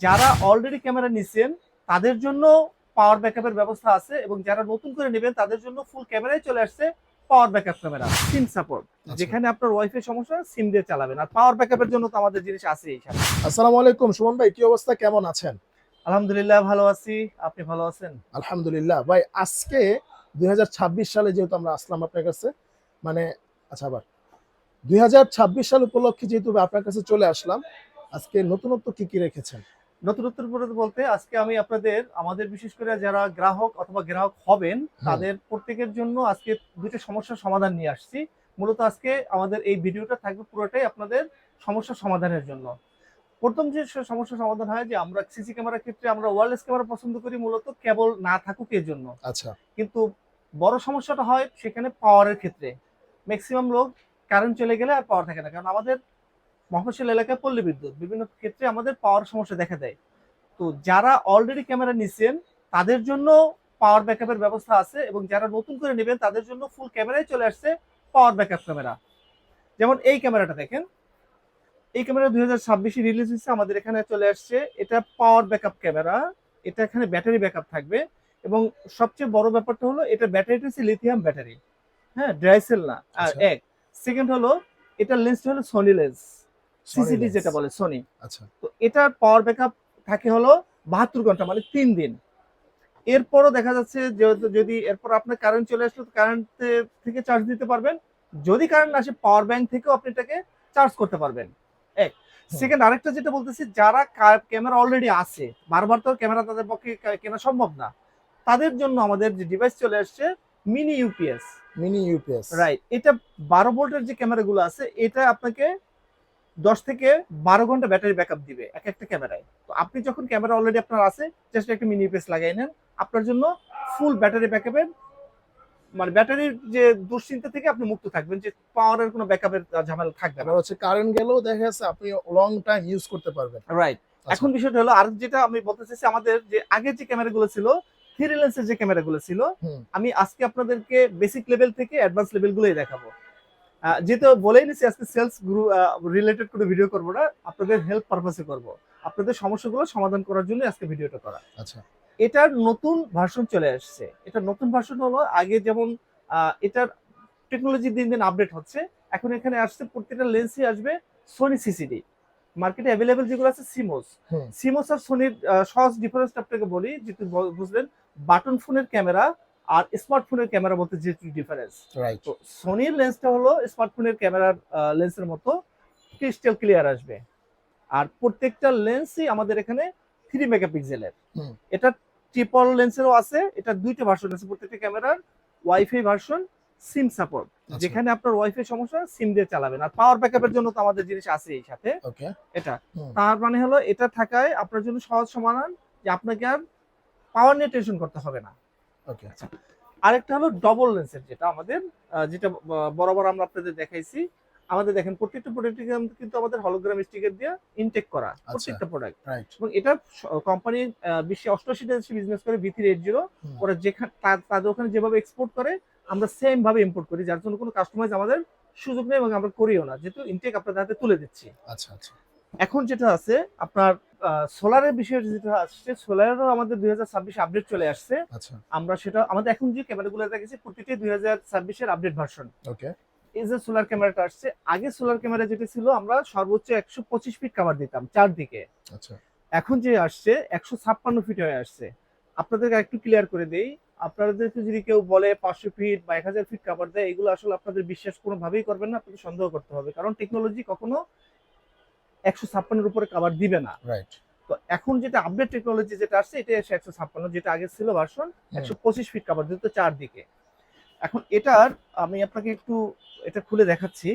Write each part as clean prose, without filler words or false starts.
যারা already camera নিছেন তাদের জন্য পাওয়ার ব্যাকআপের ব্যবস্থা আছে, এবং যারা নতুন করে নেবেন তাদের জন্য ফুল ক্যামেরায় চলে আসছে পাওয়ার ব্যাকআপ ক্যামেরা, সিম সাপোর্ট। যেখানে আপনার ওয়াইফাই সমস্যা সিম দিয়ে চালাবেন, আর পাওয়ার ব্যাকআপের জন্য তো আমাদের জিনিস আছেই সাথে। আসসালামু আলাইকুম সুমন ভাই, কি অবস্থা, কেমন আছেন? আলহামদুলিল্লাহ ভালো আছি, আপনি ভালো আছেন? আলহামদুলিল্লাহ ভাই, আজকে 2026 সালে যেহেতু আমরা আসলাম আপনার কাছে, মানে আবার 2026 সাল উপলক্ষে যেহেতু আপনার কাছে চলে আসলাম, আজকে নতুনত্ব কি কি রেখেছেন? নতুনত্ব বলতে আজকে আমি আপনাদের আমাদের বিশেষ করে যারা গ্রাহক অথবা গ্রাহক হবেন তাদের প্রত্যেকের জন্য আজকে দুটো সমস্যার সমাধান নিয়ে আসছি। মূলত আজকে আমাদের এই ভিডিওটা থাকবে পুরোটাই আপনাদের সমস্যার সমাধানের জন্য। প্রথম যে সমস্যার সমাধান হয় যে আমরা সিসি ক্যামেরার ক্ষেত্রে আমরা ওয়্যারলেস ক্যামেরা পছন্দ করি মূলত কেবল না থাকুক এর জন্য। আচ্ছা, কিন্তু বড় সমস্যাটা হয় সেখানে পাওয়ারের ক্ষেত্রে। ম্যাক্সিমাম লোক কারেন্ট চলে গেলে আর পাওয়ার থাকে না, কারণ আমাদের মফস্বল এলাকায় পল্লী বিদ্যুৎ বিভিন্ন ক্ষেত্রে আমাদের পাওয়ার সমস্যা দেখা দেয়। তো যারা অলরেডি ক্যামেরা নিছেন তাদের জন্য পাওয়ার ব্যাকআপের ব্যবস্থা আছে, এবং যারা নতুন করে নেবেন তাদের জন্য ফুল ক্যামেরায় চলে আসছে পাওয়ার ব্যাকআপ ক্যামেরা। যেমন এই ক্যামেরাটা দেখেন, এই ক্যামেরা 2026 রিলিজ হয়েছে, আমাদের এখানে চলে আসছে। এটা পাওয়ার ব্যাকআপ ক্যামেরা, এটা এখানে ব্যাটারি ব্যাকআপ থাকবে, এবং সবচেয়ে বড় ব্যাপারটা হলো এটা ব্যাটারিটা হচ্ছে লিথিয়াম ব্যাটারি, হ্যাঁ, ড্রাই সেল না। আর এক সেকেন্ড হলো এটা লেন্সটা হলো সোনি লেন্স, সিসিডি যেটা বলে সোনি। আচ্ছা, তো এটার পাওয়ার ব্যাকআপ থাকে হলো 72 ঘন্টা, মানে 3 দিন। এরপরও দেখা যাচ্ছে যে যদি এরপর আপনার কারেন্ট চলে আসলে কারেন্ট থেকে চার্জ দিতে পারবেন। যদি কারেন্ট আসে পাওয়ার ব্যাংক থেকেও আপনি এটাকে চার্জ করতে পারবেন। এক সেকেন্ড আরেকটা যেটা বলতেছি, যারা ক্যামেরা অলরেডি আছে, বারবার তো ক্যামেরা তাদের পক্ষে কেনা সম্ভব না, তাদের জন্য আমাদের যে ডিভাইস চলে আসছে মিনি ইউপিএস। রাইট, এটা 12 ভোল্টের যে ক্যামেরাগুলো আছে এটা আপনাকে 10 থেকে 12 ঘন্টা ব্যাটারি ব্যাকআপ দিবে এক একটা ক্যামেরায়। তো আপনি যখন ক্যামেরা অলরেডি আপনার আছে, জাস্ট একটা মিনি ইউপিএস লাগাই নেন, আপনার জন্য ফুল ব্যাটারি ব্যাকআপের, মানে ব্যাটারির যে দুশ্চিন্তা থেকে আপনি মুক্ত থাকবেন, যে পাওয়ারের কোনো ব্যাকআপের ঝামেলা থাকবে না। হচ্ছে কারেন্ট গেলেও দেখা যাচ্ছে আপনি লং টাইম ইউজ করতে পারবেন। রাইট। এখন বিষয়টা হলো আর যেটা আমি বলতে চাইছি, আমাদের যে আগের যে ক্যামেরাগুলো ছিল, থ্রি লেন্সের যে ক্যামেরাগুলো ছিল, আমি আজকে আপনাদেরকে বেসিক লেভেল থেকে অ্যাডভান্স লেভেলগুলোই দেখাবো। যেহেতু বলেই নিছি আজকে সেলস রিলেটেড কোনো ভিডিও করবো না, আপনাদের হেল্প পারপাসে করব, আপনাদের সমস্যাগুলো সমাধান করার জন্য আজকে ভিডিওটা করা। আচ্ছা, এটার নতুন ভার্সন চলে আসছে। এটা নতুন ভার্সন হলো, আগে যেমন এটার টেকনোলজি দিন দিন আপডেট হচ্ছে। এখন এখানে আসছে প্রত্যেকটা লেন্সই আসবে সোনি সিসিডি। মার্কেটে অ্যাভেলেবেল যেগুলো আছে সিমোস আর সোনির সহজ ডিফারেন্সটা আপনাকে বলি, যেহেতু বুঝলেন বাটন ফোনের ক্যামেরা আর স্মার্টফোনের ক্যামেরা বলতে যে ডিফারেন্স। তো সোনির লেন্সটা হলো স্মার্টফোনের ক্যামেরার লেন্সের মতো ক্রিস্টাল ক্লিয়ার আসবে, আর প্রত্যেকটা লেন্সই আমাদের এখানে 3 মেগাপিক্সেলের। এটা ট্রিপল লেন্সেরও আছে, এটা দুইটা ভার্সন আছে প্রত্যেকটা ক্যামেরার। ওয়াইফাই ভার্সন, সিম সাপোর্ট, যেখানে আপনার ওয়াইফাই সমস্যা সিম দিয়ে চালাবেন, আর পাওয়ার ব্যাকআপের জন্য তো আমাদের জিনিস আছে এই সাথে। এটা তার মানে হলো এটা থাকায় আপনার জন্য সহজ সমাধান, যে আপনাকে আর পাওয়ার নিয়ে টেনশন করতে হবে না। ওকে, আচ্ছা। আরেকটা হলো ডবল লেন্সের, যেটা আমাদের যেটা বরাবর আমরা আপনাদের দেখাইছি। আমাদের দেখেন প্রত্যেকটা প্রোডাক্ট কিন্তু আমাদের হলোগ্রাম স্টিকার দিয়ে ইনটেক করা, প্রত্যেকটা প্রোডাক্ট। এবং এটা কোম্পানি বিশ্বে 88 দেশে বিজনেস করে, V380। ওরা যেখানে তাদের ওখানে যেভাবে এক্সপোর্ট করে আমরা সেম ভাবে ইম্পোর্ট করি, যার জন্য কোনো কাস্টমাইজ আমাদের সুযোগ নেই, এবং আমরা করিও না, যেহেতু ইনটেক আপনাদের হাতে তুলে দিচ্ছি। আচ্ছা আচ্ছা। এখন যেটা আছে আপনার সোলারের বিষয়ে, যেটা আসছে সোলারেরও আমাদের 2026 আপডেট চলে আসছে। আচ্ছা, আমরা সেটা আমাদের এখন যে ক্যামেরাগুলো দেখেছি প্রতিটি 2026 এর আপডেট ভার্সন। ওকে, এই যে সোলার ক্যামেরাটা আসছে, আগে সোলার ক্যামেরা যেটা ছিল আমরা সর্বোচ্চ 125 ফিট কভার দিতাম চারদিকে। আচ্ছা, এখন যে আসছে 156 ফিট হয়ে আসছে। আপনাদেরকে একটু ক্লিয়ার করে দেই, আপনাদেরকে যদি কেউ বলে 500 ফিট বা 1000 ফিট কভার দেয়, এগুলো আসলে আপনাদের বিশ্বাস কোনোভাবেই করবেন না, আপনাদের সন্দেহ করতে হবে, কারণ টেকনোলজি কখনো 156 উপরে কভার দিবে না। রাইট। তো এখন যেটা আপডেট টেকনোলজি যেটা আসছে, এটা 156, যেটা আগে ছিল ভার্সন 125 ফিট কভার দিত চারদিকে। এখন এটার আমি আপনাকে একটু এটা খুলে দেখাচ্ছি,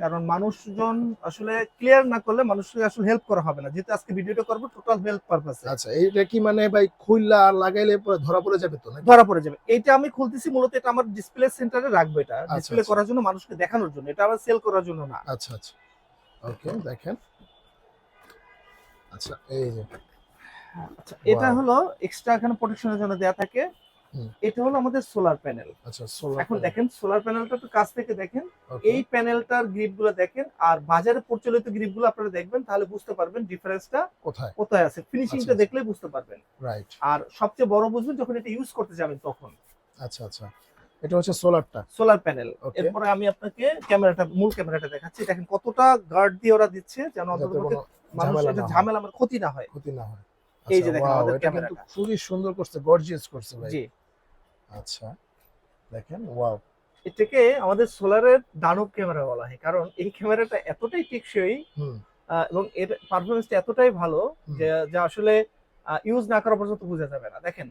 কারণ মানুষজন আসলে ক্লিয়ার না করলে মানুষকে আসলে হেল্প করা হবে না, যেহেতু আজকে ভিডিওটা করব টোটাল হেল্প পারপাসে। আচ্ছা, এইটা কি মানে ভাই খুললা লাগাইলে পরে ধরা পড়ে যাবে তো? না, ধরা পড়ে যাবে। এটা আমি খুলতেছি মূলত, এটা আমার ডিসপ্লে সেন্টারে রাখবো, এটা ডিসপ্লে করার জন্য, মানুষকে দেখানোর জন্য, এটা আবার সেল করার জন্য না। আচ্ছা আচ্ছা, ওকে, দেখেন। আচ্ছা, এই যে আচ্ছা, এটা হলো এক্সট্রা এখানে প্রোটেকশনের জন্য দেয়া থাকে। হুম। এটা হলো আমাদের সোলার প্যানেল। আচ্ছা, সোলার এখন দেখেন সোলার প্যানেলটা একটু কাছ থেকে দেখেন, ওকে, এই প্যানেলটার গ্রিপ গুলো দেখেন আর বাজারে প্রচলিত গ্রিপ গুলো আপনারা দেখবেন, তাহলে বুঝতে পারবেন ডিফারেন্সটা কোথায়? কোথায় আছে, ফিনিশিংটা আচ্ছা। দেখলেই বুঝতে পারবেন। রাইট। আর সবচেয়ে বড় বুঝবেন যখন এটা ইউজ করতে যাবেন তখন। আচ্ছা, আচ্ছা। এটা হচ্ছে সোলারটা। Solar panel. ওকে। এরপরে আমি আপনাকে মূল ক্যামেরাটা দেখাচ্ছি। দেখেন কতটা গার্ড দিয়ে ওরা দিচ্ছে যেন যাতে অন্ততপক্ষে কোনো মানুষ ঝামেলা এটা না হয়, ঝামেলা মানে ক্ষতি না হয়। ক্ষতি না হয়। এই আচ্ছা, যে দেখেন ওয়াও! আমাদের এটা কিন্তু ক্যামেরাটা। খুবই সুন্দর করছে, গর্জিয়াস করছে ভাই। জি। আচ্ছা, দেখেন, ওয়াও! এটাকে আমাদের সোলারের দানব ক্যামেরা বলা হয়। কারণ এই ক্যামেরাটা এতটাই টেকসই হুম, এবং এর পারফরম্যান্সটা এতটাই ভালো হুম। যে যা আসলে ইউজ না করা পর্যন্ত বোঝা যাবে না। দেখেন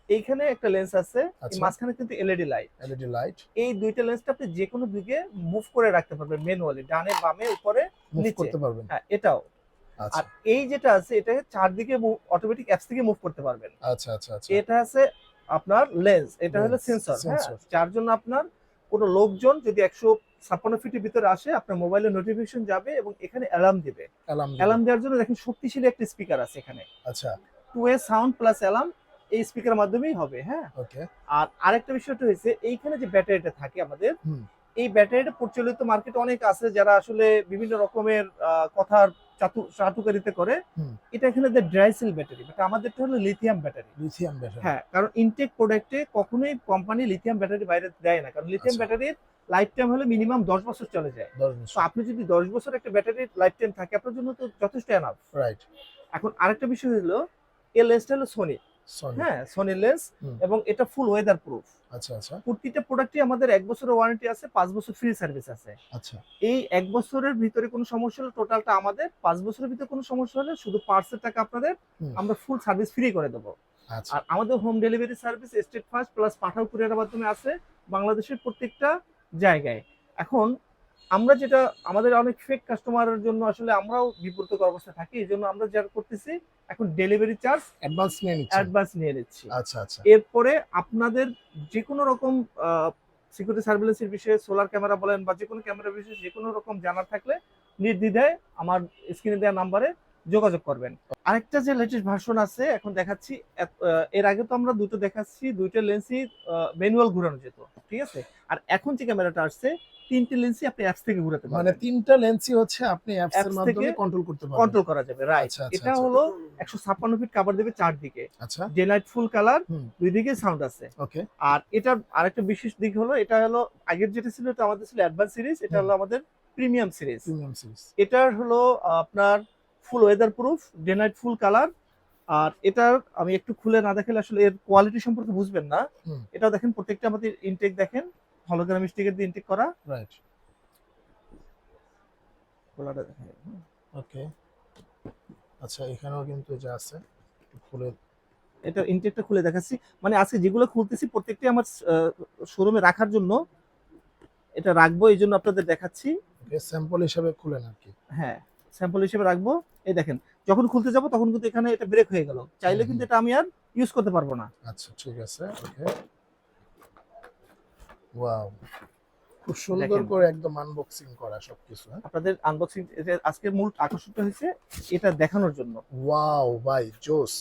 এইখানে একটা লেন্স আছে, এই আচ্ছা, মাঝখানে কিন্তু এলইডি লাইট। এলইডি লাইট এই দুইটা লেন্সটা আপনি যেকোনো দিকে মুভ করে রাখতে পারবেন ম্যানুয়ালি, ডানে, বামে, উপরে, মুভ নিচে। করতে পারবেন। হ্যাঁ, এটাও। আচ্ছা, আর এই যেটা আছে এটা চারদিকে অটোমেটিক অ্যাপস থেকে মুভ করতে পারবেন। আচ্ছা, আচ্ছা, আচ্ছা। এটা আছে আপনার লেন্স, এটা হলো লেন্স, সেন্সর। হ্যাঁ, সেন্সর। যার জন্য আপনার কোনো লোকজন যদি 156 ফিটের ভিতরে আসে আপনার মোবাইলে নোটিফিকেশন যাবে এবং এখানে অ্যালার্ম দিবে। অ্যালার্ম দিবে। অ্যালার্ম দেওয়ার জন্য দেখেন শক্তিশালী একটা স্পিকার আছে এখানে। আচ্ছা, two way sound plus alarm এই স্পিকারের মাধ্যমেই হবে। হ্যাঁ, ওকে। আর আরেকটা বিষয়টা হয়েছে এইখানে যে ব্যাটারিটা থাকে আমাদের, হুম, এই ব্যাটারিটা প্রচলিত মার্কেটে অনেক আছে যারা আসলে বিভিন্ন রকমের কথার চাটুকারিতা করে। হুম। এটা এখানে ড্রাই সেল ব্যাটারি, বাট আমাদেরটা হলো লিথিয়াম ব্যাটারি। Lithium battery. হ্যাঁ, কারণ ইনটেক প্রোডাক্টে কখনোই কোম্পানি লিথিয়াম ব্যাটারি বাইরে দেয় না, কারণ লিথিয়াম আচ্ছা। ব্যাটারির লাইফ টাইম হলো মিনিমাম 10 বছর চলে যায়। 10 তো বছর। আপনি যদি 10 বছর একটা ব্যাটারির লাইফ টাইম থাকে আপনার জন্য তো যথেষ্ট এনাফ। রাইট। এখন আরেকটা বিষয় হলো এই লেন্সটা হলো সোনি। সনি। হ্যাঁ, সোনি লেন্স হুম। এবং এটা ফুল ওয়েদার প্রুফ। আচ্ছা, আচ্ছা, প্রতিটা প্রোডাক্টই আমাদের 1 বছরের ওয়ারেন্টি আছে, 5 বছর ফ্রি সার্ভিস আছে। আচ্ছা। এই 1 বছরের ভিতরে কোনো সমস্যা হলে টোটালটা আমাদের, 5 বছরের ভিতরে কোনো সমস্যা হলে শুধু পার্টসের টাকা আপনাদের হুম। আমরা ফুল সার্ভিস ফ্রি করে দেবো। আচ্ছা, আর আমাদের home delivery service Steadfast plus Pathao কুরিয়ারের মাধ্যমে আছে বাংলাদেশের প্রত্যেকটা জায়গায়। এখন আমরা যেটা আমাদের অনেক ফেক কাস্টমারের জন্য আসলে আমরাও বিব্রতকর অবস্থায় থাকি, এই জন্য আমরা যেটা করতেছি এখন ডেলিভারি চার্জ অ্যাডভান্স নিয়ে নিচ্ছেন। অ্যাডভান্স নিয়ে নিচ্ছি। আচ্ছা, আচ্ছা। এরপরে আপনাদের যে কোনো রকম সিকিউরিটি সার্ভিলেন্সের বিষয়ে, সোলার ক্যামেরা বলেন বা যে কোনো ক্যামেরার বিষয়ে যে কোনো রকম জানার থাকলে নির্দ্বিধায় আমার স্ক্রিনে দেওয়া নাম্বারে যোগাযোগ করবেন। আরেকটা যে লেটেস্ট ভার্সন আছে এখন দেখাচ্ছি, এর আগে তো আমরা দুটো দেখাচ্ছি, দুইটা লেন্সই ম্যানুয়াল ঘোরানো যেত, ঠিক আছে। আর এখন যে ক্যামেরাটা আসছে 3টে লেন্সই আপনি অ্যাপস থেকে ঘোরাতে মানে পারবেন। 3 টা লেন্সই হচ্ছে আপনি অ্যাপস এর অ্যাপস মাধ্যমে থেকে কন্ট্রোল করতে পারবেন। কন্ট্রোল করা যাবে, রাইট। আচ্ছা, আচ্ছা, এটা আচ্ছা। হলো 156 ফিট কভার দেবে চারদিকে, আচ্ছা, ডে নাইট ফুল কালার, হুম, দুই দিকে সাউন্ড আছে। ওকে। আর এটার আরেকটা বিশেষ দিক হলো এটা হলো আগের যেটা ছিল এটা আমাদের ছিল অ্যাডভান্স সিরিজ, এটা হলো আমাদের প্রিমিয়াম সিরিজ। Premium series. এটার হলো আপনার full weatherproof, day night full colour. আর এটার আমি একটু খুলে না দেখালে আসলে এর কোয়ালিটি সম্পর্কে বুঝবেন না। হুম, এটাও দেখেন প্রত্যেকটা আমাদের ইনটেক দেখেন হলোগ্রাম স্টিকার দিয়ে ইনটেক করা। রাইট। খোলাটা দেখেন। ওকে। আচ্ছা, এখানেও কিন্তু যা আছে একটু খুলে। এটা ইনটেকটা খুলে দেখাচ্ছি, মানে আজকে যেগুলো খুলতেছি প্রত্যেকটাই আমার শোরুমে রাখার জন্য এটা রাখবো, এই জন্য আপনাদের দেখাচ্ছি। ওকে, স্যাম্পল হিসেবে খুলেন আর কি। হ্যাঁ, স্যাম্পল হিসেবে রাখবো। এই দেখেন যখন খুলতে যাব তখন কিন্তু এখানে এটা ব্রেক হয়ে গেল, চাইলে হুম, কিন্তু এটা আমি আর ইউজ করতে পারবো না। আচ্ছা, ঠিক আছে। ওকে, ওয়াও! খুব সুন্দর দেখেন করে একদম আনবক্সিং করা সবকিছু। হ্যাঁ, আপনাদের আনবক্সিং, আজকের মূল আকর্ষণটা হয়েছে এটা দেখানোর জন্য। ওয়াও ভাই, জোস!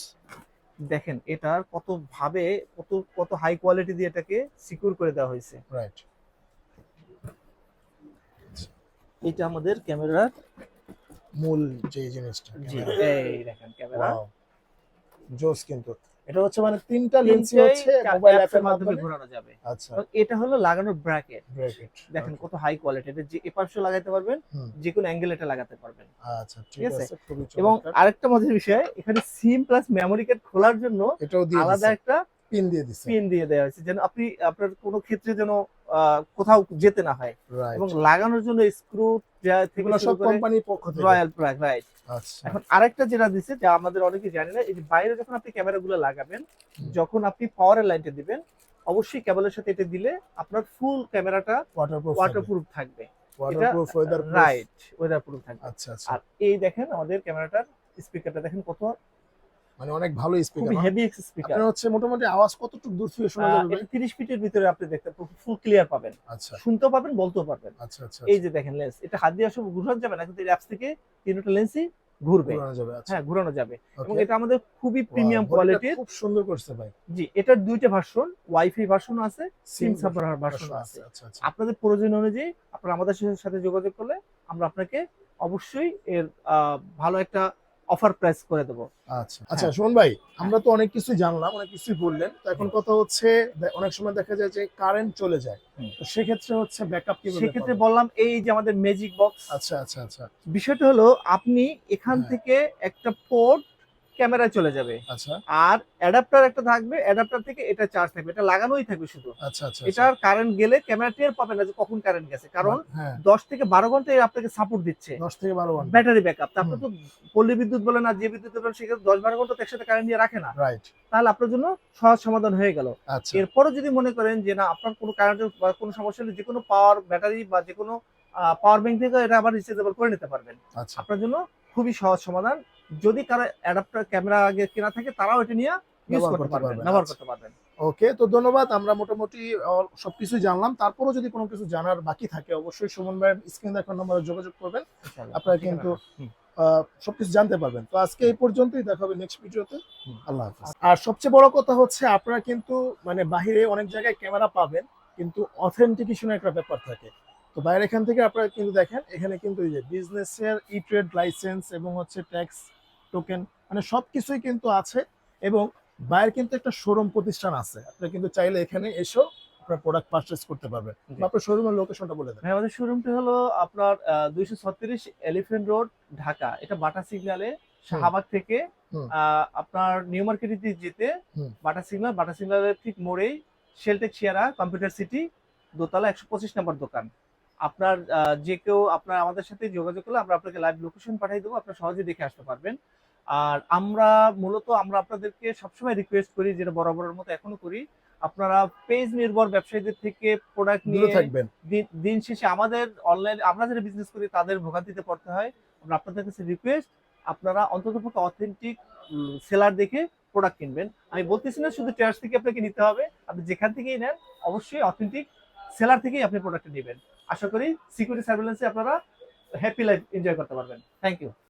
দেখেন এটার কত ভাবে কত কত হাই কোয়ালিটি দিয়ে এটাকে সিকিউর করে দেওয়া হয়েছে। রাইট। এটা আমাদের ক্যামেরার, মূল যে জিনিসটা, জি ক্যামেরা। এই দেখেন ক্যামেরা ওয়াও, জোস! কিন্তু এটা হচ্ছে মানে 3 টা লেন্সই হচ্ছে মোবাইল অ্যাপের মাধ্যমে ঘোরানো যাবে। আচ্ছা, এবং এটা হলো লাগানোর ব্র্যাকেট, ব্র্যাকেট। দেখেন কত হাই কোয়ালিটি, এটা যে এপাশে লাগাতে পারবেন, হুম, যে কোনো অ্যাঙ্গেল এটা লাগাতে পারবেন। আচ্ছা, ঠিক ঠিক আছে? আছে, খুবই এবং চমৎকার। আরেকটা মজার বিষয় এখানে সিম প্লাস মেমোরি কার্ড খোলার জন্য এটাও দিয়ে আলাদা দিছে, একটা পিন দিয়ে দিছে। পিন দিয়ে দেওয়া হয়েছে যেন আপনি আপনার কোনো ক্ষেত্রে যেন কোথাও যেতে না হয়। এবং রাইট। লাগানোর জন্য স্ক্রু থেকে এগুলো শুরু সব করে কোম্পানির পক্ষ থেকে। Royal plug, right. আচ্ছা, এখন আরেকটা যেটা দিছে যা আমাদের অনেকে জানে না, এই যে বাইরে যখন আপনি ক্যামেরাগুলো লাগাবেন, হুম। যখন আপনি পাওয়ারের লাইনটা দিবেন অবশ্যই কেবলের সাথে এটা দিলে আপনার ফুল ক্যামেরাটা ওয়াটারপ্রুফ, ওয়াটারপ্রুফ থাকবে। Waterproof, weather proof. Right, weather proof থাকবে। আচ্ছা, আচ্ছা। আর এই দেখেন আমাদের ক্যামেরাটার স্পিকারটা দেখেন কত মানে অনেক ভালো স্পিকার। খুবই হেভি স্পিকার। আপনার হচ্ছে মোটামুটি আওয়াজ কতটুকু দূর থেকে শোনা যাবে ভাই? এটা 30 ফিটের ভিতরে আপনি দেখতে ফুল ক্লিয়ার পাবেন, আচ্ছা, শুনতেও পাবেন, বলতেও পারবেন। আচ্ছা, আচ্ছা। এই যে দেখেন লেন্স, এটা হাত দিয়ে আসলে ঘুরানো যাবে না, কিন্তু এই অ্যাপস থেকে তিনটা লেন্সই ঘুরবে। ঘোরানো যাবে, আচ্ছা। হ্যাঁ, ঘুরানো যাবে এবং ওকে। এটা আমাদের খুবই Wow, প্রিমিয়াম বডিটা কোয়ালিটির। খুব সুন্দর করছে ভাই। জি, এটার দুইটা ভার্সন, ওয়াইফাই ভার্সন আছে, সিম সিম সাভার ভার্সন ভার্সন আছে। আছে, আচ্ছা আচ্ছা। আপনাদের প্রয়োজন অনুযায়ী আপনারা আমাদের সাথে যোগাযোগ করলে আমরা আপনাকে অবশ্যই এর ভালো একটা অফার প্রাইস করে দেবো। আচ্ছা আচ্ছা, হ্যাঁ, শোন ভাই, হ্যাঁ, আমরা তো অনেক কিছু জানলাম, অনেক কিছুই বললেন। তো এখন জি, কথা হচ্ছে অনেক সময় দেখা যায় যে কারেন্ট চলে যায়, হুম। তো সেক্ষেত্রে হচ্ছে ব্যাকআপ কিভাবে সেক্ষেত্রে পাবেন? বললাম এই যে আমাদের ম্যাজিক বক্স, আচ্ছা আচ্ছা আচ্ছা। বিষয়টা হলো আপনি এখান হ্যাঁ, থেকে একটা পোর্ট ক্যামেরায় চলে যাবে। আচ্ছা আর অ্যাডাপ্টার একটা থাকবে, অ্যাডাপ্টার থেকে এটা চার্জ থাকবে। এটা লাগানোই থাকবে শুধু। আচ্ছা আচ্ছা আচ্ছা। এটার কারেন্ট গেলে ক্যামেরা টের পাবে না যে কখন কারেন্ট গেছে। কারণ হ্যাঁ, ১০ থেকে ১২ ঘন্টা এ আপনাকে সাপোর্ট দিচ্ছে। 10 থেকে 12 ঘন্টা। Battery backup. তারপরে হুম, তো পল্লী বিদ্যুৎ বলেন আর যে বিদ্যুৎ বলেন সেক্ষেত্রে ১০-১২ ঘন্টা তো একসাথে কারেন্ট দিয়ে রাখে না। রাইট। তাহলে আপনার জন্য সহজ সমাধান হয়ে গেল। আচ্ছা এরপরও যদি মনে করেন যে না আপনার কোনো কারেন্টের বা কোনো সমস্যা হলে যেকোনো পাওয়ার ব্যাটারি বা যেকোনো পাওয়ার ব্যাংক থেকে এটা আবার রিচার্জেবল করে নিতে পারবেন। আচ্ছা, আপনার জন্য খুবই সহজ সমাধান। যদি কারো অ্যাডাপ্টার ক্যামেরা আগে কেনা থাকে তারাও এটা নিয়ে ইউজ ব্যবহার করতে করতে পারবেন, পারবেন, ব্যবহার আচ্ছা। করতে পারবেন। ওকে, তো ধন্যবাদ। আমরা মোটামুটি সবকিছু জানলাম। তারপরেও যদি কোনো কিছু জানার বাকি থাকে অবশ্যই সুমন ভাইয়ের স্ক্রিনে দেখানো নম্বরে যোগাযোগ করবেন। ইনশাআল্লাহ। আপনারা কিন্তু ঠিকানাটা। হুম, সবকিছু জানতে পারবেন। তো আজকে এই পর্যন্তই, দেখা হবে নেক্সট ভিডিওতে। হুম। আল্লাহ হাফেজ। আর সবচেয়ে বড় কথা হচ্ছে আপনারা কিন্তু মানে বাহিরে অনেক জায়গায় ক্যামেরা পাবেন, কিন্তু অথেন্টিকেশনের একটা ব্যাপার থাকে। তো বাইরে এখান থেকে আপনারা কিন্তু দেখেন এখানে কিন্তু এই যে বিজনেসের ট্রেড লাইসেন্স এবং হচ্ছে ট্যাক্স টোকেন মানে সবকিছুই কিন্তু আছে, এবং বাইরে কিন্তু একটা শোরুম প্রতিষ্ঠান আছে। আপনারা কিন্তু চাইলে এখানে এসেও আপনার প্রোডাক্ট পারচেজ করতে পারবেন। জি। বা আপনার শোরুমের লোকেশনটা বলে দেন। ভাই আমাদের শোরুমটি হলো আপনার ২৩৬ এলিফ্যান্ট রোড, ঢাকা। এটা বাটা সিগন্যালে হুম, শাহবাগ থেকে হুম, আপনার নিউ মার্কেটের দিকে যেতে হুম। বাটা সিগন্যালের ঠিক মোড়েই শেলটেক শিয়ারা কম্পিউটার সিটি দোতলা ১২৫ নম্বর দোকান। আপনার যে কেউ আপনার আমাদের সাথে যোগাযোগ করলে আমরা আপনাকে লাইভ লোকেশন পাঠিয়ে দেবো। আপনারা সহজেই দেখে আসতে পারবেন। আর আমরা আপনাদেরকে সবসময় রিকোয়েস্ট করি যেটা বরাবরের মতো এখনো করি। আপনারা পেজ নির্ভর ব্যবসায়ীদের থেকে প্রোডাক্ট দূরে নিয়ে থাকবেন। দিন শেষে আমাদের অনলাইন আমরা যারা বিজনেস করি তাদের ভোগান্তিতে পড়তে হয়। আমরা আপনাদের কাছে রিকোয়েস্ট আপনারা অন্ততপক্ষে অথেন্টিক সেলার দেখে প্রোডাক্ট কিনবেন। আমি বলতেছি না শুধু ট্রেডার্স থেকে আপনাকে নিতে হবে। আপনি যেখান থেকেই নেন অবশ্যই অথেন্টিক সেলার থেকেই আপনি প্রোডাক্টটা নিবেন। আশা করি সিকিউরিটি সার্ভেইলেন্সে আপনারা হ্যাপি লাইফ এনজয় করতে পারবেন। Thank you.